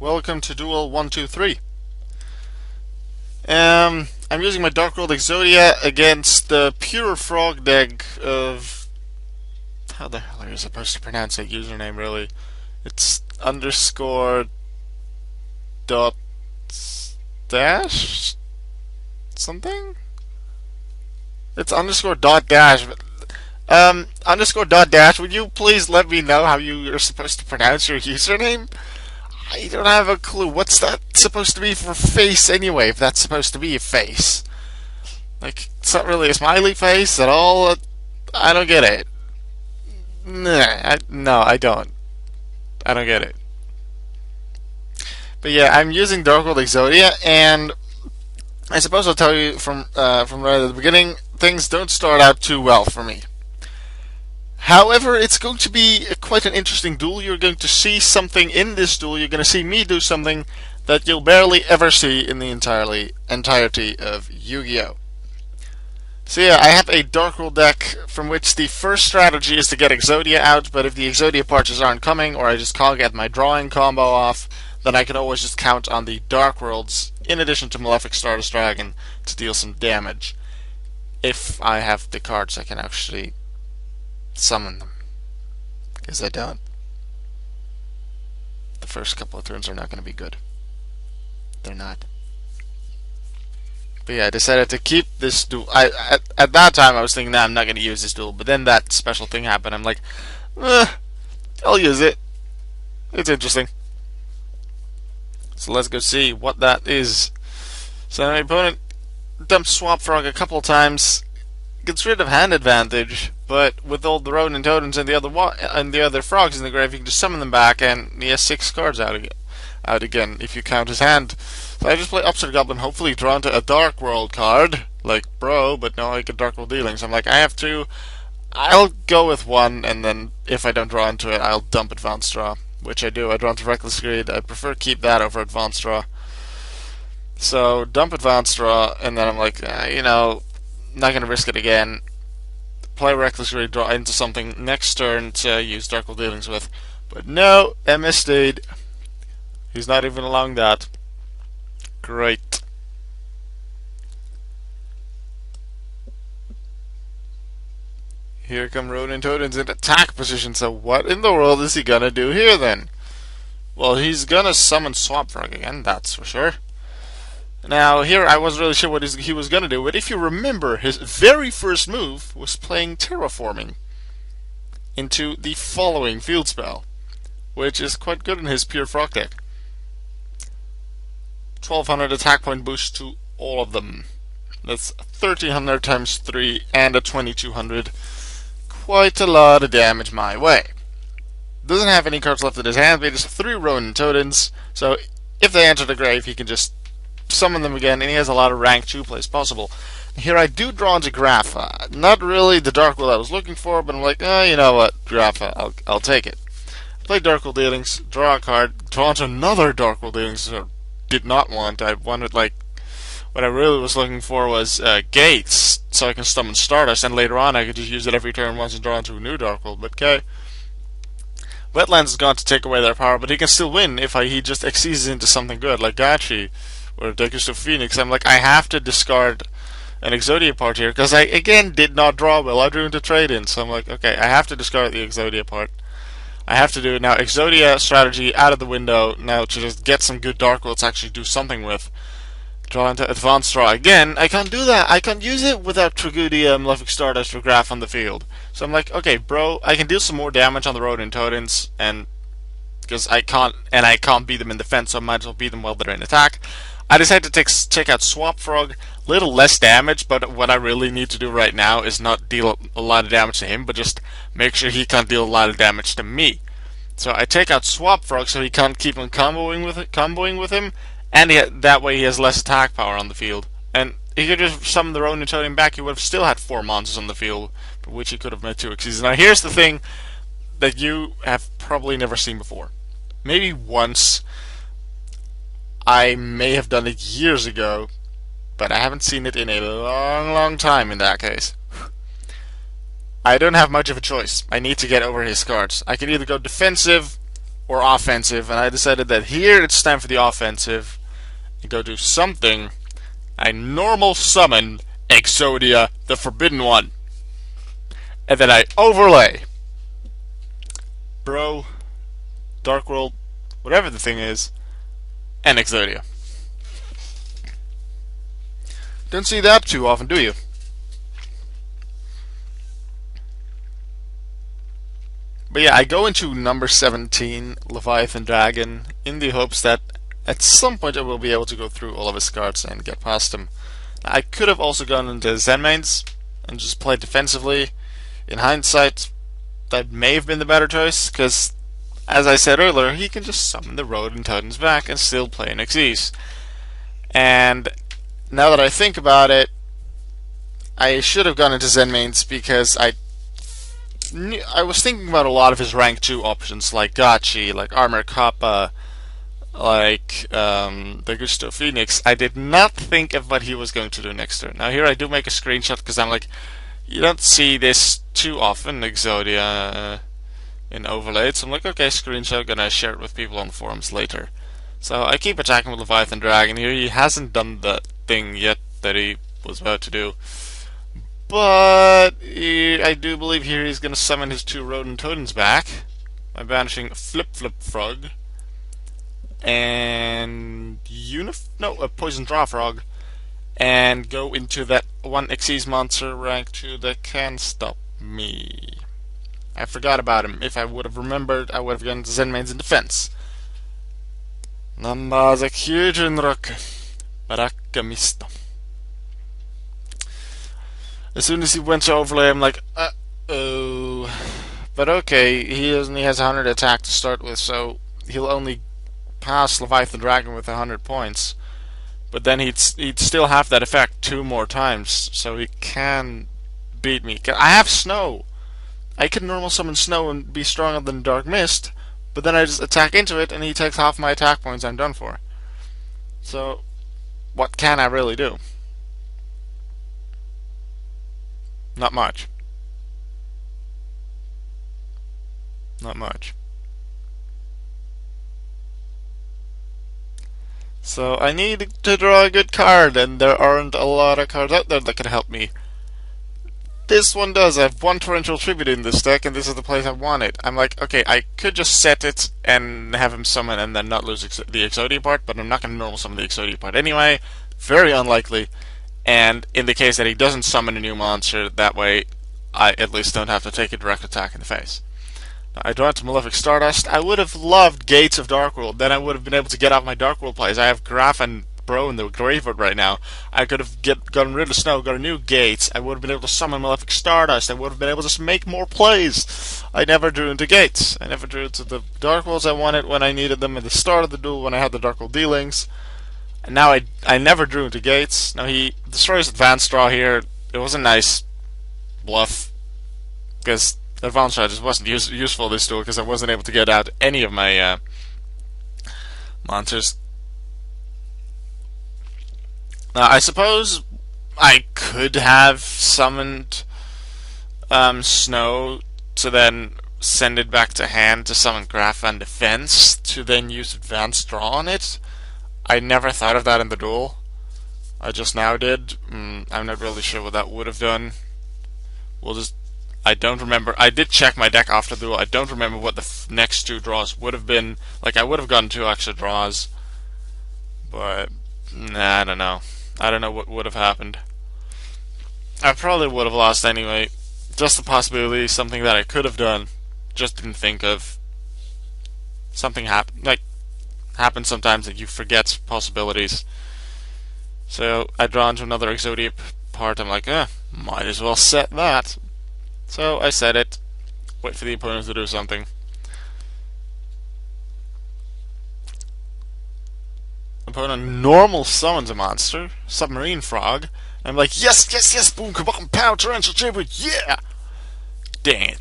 Welcome to Duel 123. I'm using my Dark World Exodia against the pure frog deck of. How the hell are you supposed to pronounce that username, really? It's underscore dot dash? Something? It's underscore dot dash. Underscore dot dash, would you please let me know how you are supposed to pronounce your username? I don't have a clue. What's that supposed to be for face anyway, if that's supposed to be a face? Like, it's not really a smiley face at all. I don't get it. No, I don't. I don't get it. But yeah, I'm using Dark World Exodia, and I suppose I'll tell you from right at the beginning, things don't start out too well for me. However, it's going to be quite an interesting duel. You're going to see something in this duel. You're going to see me do something that you'll barely ever see in the entirety of Yu-Gi-Oh! So yeah, I have a Dark World deck from which the first strategy is to get Exodia out, but if the Exodia parts aren't coming, or I just can't get my drawing combo off, then I can always just count on the Dark Worlds, in addition to Malefic Stardust Dragon, to deal some damage. If I have the cards, I can actually summon them. Because I don't. The first couple of turns are not going to be good. They're not. But yeah, I decided to keep this duel. At that time I was thinking, nah, I'm not going to use this duel. But then that special thing happened. I'm like, I'll use it. It's interesting. So let's go see what that is. So my opponent dumps Swamp Frog a couple of times, gets rid of hand advantage, but with all the Rodent Totems and the other frogs in the grave, you can just summon them back, and he has 6 cards out again if you count his hand. So I just play Upstart Goblin, hopefully drawn to a Dark World card, like Bro, but no, I get Dark World Dealing. So I'm like, I have to. I'll go with one, and then if I don't draw into it, I'll dump Advanced Draw, which I do. I draw into Reckless Greed. I prefer to keep that over Advanced Draw. So dump Advanced Draw, and then I'm like, not gonna risk it again. Play Reckless Greed, draw into something next turn to use Dark World Dealings with. But no, MS stayed. He's not even allowing that. Great. Here come Rodent Totems in attack position, so what in the world is he gonna do here then? Well, he's gonna summon Swamp Frog again, that's for sure. Now, here I wasn't really sure what he was gonna do, but if you remember, his very first move was playing Terraforming into the following field spell, which is quite good in his pure frog deck. 1200 attack point boost to all of them. That's 1300 times 3 and a 2200. Quite a lot of damage my way. Doesn't have any cards left in his hand, but he just 3 Ronin Totems, so if they enter the grave, he can just summon them again, and he has a lot of rank 2 plays possible. Here I do draw into Grapha. Not really the Dark World I was looking for, but I'm like, you know what, Grapha, I'll take it. Play Dark World Dealings, draw a card, draw into another Dark World Dealings, so did not want. I wanted, like, what I really was looking for was Gates, so I can summon Stardust, and later on I could just use it every turn once and draw into a new Dark World, but okay. Wetlands is gone to take away their power, but he can still win if he just exceeds into something good, like Gachi, or Deku Phoenix. I'm like, I have to discard an Exodia part here, because I, again, did not draw well. I drew into trade-in, so I'm like, okay, I have to discard the Exodia part. I have to do it now. Exodia strategy out of the window now to just get some good Dark Worlds to actually do something with. Draw into Advanced Draw again. I can't do that. I can't use it without Tragudia and Malefic Stardust or Graph on the field. So I'm like, okay, bro, I can deal some more damage on the Rodent Totems, and because I can't beat them in defense, so I might as well beat them while they're in attack. I decided to check out Swamp Frog. Little less damage, but what I really need to do right now is not deal a lot of damage to him, but just make sure he can't deal a lot of damage to me. So I take out Swamp Frog so he can't keep on comboing with him, and that way he has less attack power on the field. And he could just summon the Ronin Totem back, he would have still had 4 monsters on the field, for which he could have made 2 Xyzs. Now here's the thing that you have probably never seen before. Maybe once. I may have done it years ago, but I haven't seen it in a long time in that case. I don't have much of a choice. I need to get over his cards. I can either go defensive or offensive, and I decided that here it's time for the offensive and go do something. I normal summon Exodia, the Forbidden One, and then I overlay Bro, Dark World, whatever the thing is, and Exodia. Don't see that too often, do you? But yeah, I go into number 17, Leviathan Dragon, in the hopes that at some point I will be able to go through all of his cards and get past him. I could have also gone into Zen mains and just played defensively. In hindsight, that may have been the better choice, because, as I said earlier, he can just summon the Rodent Totems back and still play an Xyz. And now that I think about it, I should have gone into Zen mains because I was thinking about a lot of his rank 2 options, like Gachi, like Armor Kappa, like the Gusto Phoenix. I did not think of what he was going to do next turn. Now here I do make a screenshot because I'm like, you don't see this too often, Exodia in overlaid. So I'm like, okay, screenshot, gonna share it with people on the forums later. So I keep attacking with Leviathan Dragon here. He hasn't done the thing yet that he was about to do. But I do believe here he's going to summon his 2 Rodent Totems back by banishing Flip Frog and a Poison Draw Frog, and go into that 1 Xyz monster rank 2 that can stop me. I forgot about him. If I would have remembered, I would have gone to Zen mains in defense. Nambaza Kyujin Rock Barakamisto. As soon as he went to overlay, I'm like, uh-oh. But okay, he only has 100 attack to start with, so he'll only pass Leviathan Dragon with 100 points. But then he'd still have that effect 2 more times, so he can beat me. I have Snow. I can normal summon Snow and be stronger than Dark Mist, but then I just attack into it and he takes half my attack points, I'm done for. So, what can I really do? Not much. Not much. So I need to draw a good card, and there aren't a lot of cards out there that can help me. This one does. I have 1 Torrential Tribute in this deck, and this is the place I want it. I'm like, okay, I could just set it and have him summon and then not lose the Exodia part, but I'm not going to normal summon the Exodia part anyway. Very unlikely. And in the case that he doesn't summon a new monster, that way I at least don't have to take a direct attack in the face. Now, I draw into Malefic Stardust. I would have loved Gates of Dark World. Then I would have been able to get out my Dark World plays. I have Graf and Bro in the graveyard right now. I could have gotten rid of Snow, got a new Gates. I would have been able to summon Malefic Stardust. I would have been able to make more plays. I never drew into Gates. I never drew into the Dark Worlds I wanted when I needed them at the start of the duel when I had the Dark World Dealings. And now I never drew into Gates. Now he destroys Advanced Draw here. It was a nice bluff, because Advanced Draw just wasn't useful this duel because I wasn't able to get out any of my monsters. Now I suppose I could have summoned Snow to then send it back to hand to summon Graf and Defense to then use Advanced Draw on it. I never thought of that in the duel. I just now did. I'm not really sure what that would have done. I don't remember. I did check my deck after the duel. I don't remember what the next 2 draws would have been. Like, I would have gotten 2 extra draws. But, nah, I don't know. I don't know what would have happened. I probably would have lost anyway. Just a possibility, something that I could have done. Just didn't think of. Something happened. Like, happens sometimes that you forget possibilities. So I draw into another Exodia part. I'm like, might as well set that. So I set it. Wait for the opponent to do something. Opponent normal summons a monster, Submarine Frog. And I'm like, yes, yes, yes, boom, kabam, pow, torrential tribute, yeah! Dang it.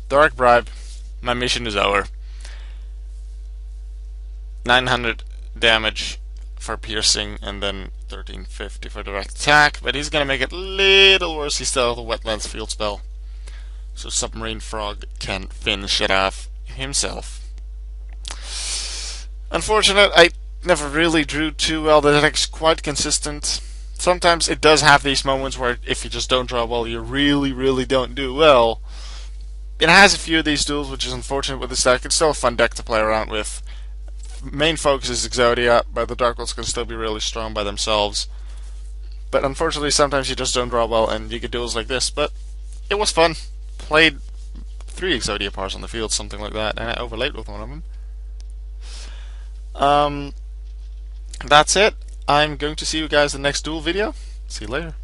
Dark Bribe. My mission is over. 900 damage for piercing, and then 1350 for direct attack, but he's gonna make it a little worse. He still has a Wetlands field spell, so Submarine Frog can finish it off himself. Unfortunate, I never really drew too well. The deck's quite consistent. Sometimes it does have these moments where if you just don't draw well, you really, really don't do well. It has a few of these duels, which is unfortunate with this deck. It's still a fun deck to play around with. Main focus is Exodia, but the Dark Worlds can still be really strong by themselves. But unfortunately, sometimes you just don't draw well, and you get duels like this. But it was fun. Played 3 Exodia pars on the field, something like that, and I overlaid with one of them. That's it. I'm going to see you guys in the next duel video. See you later.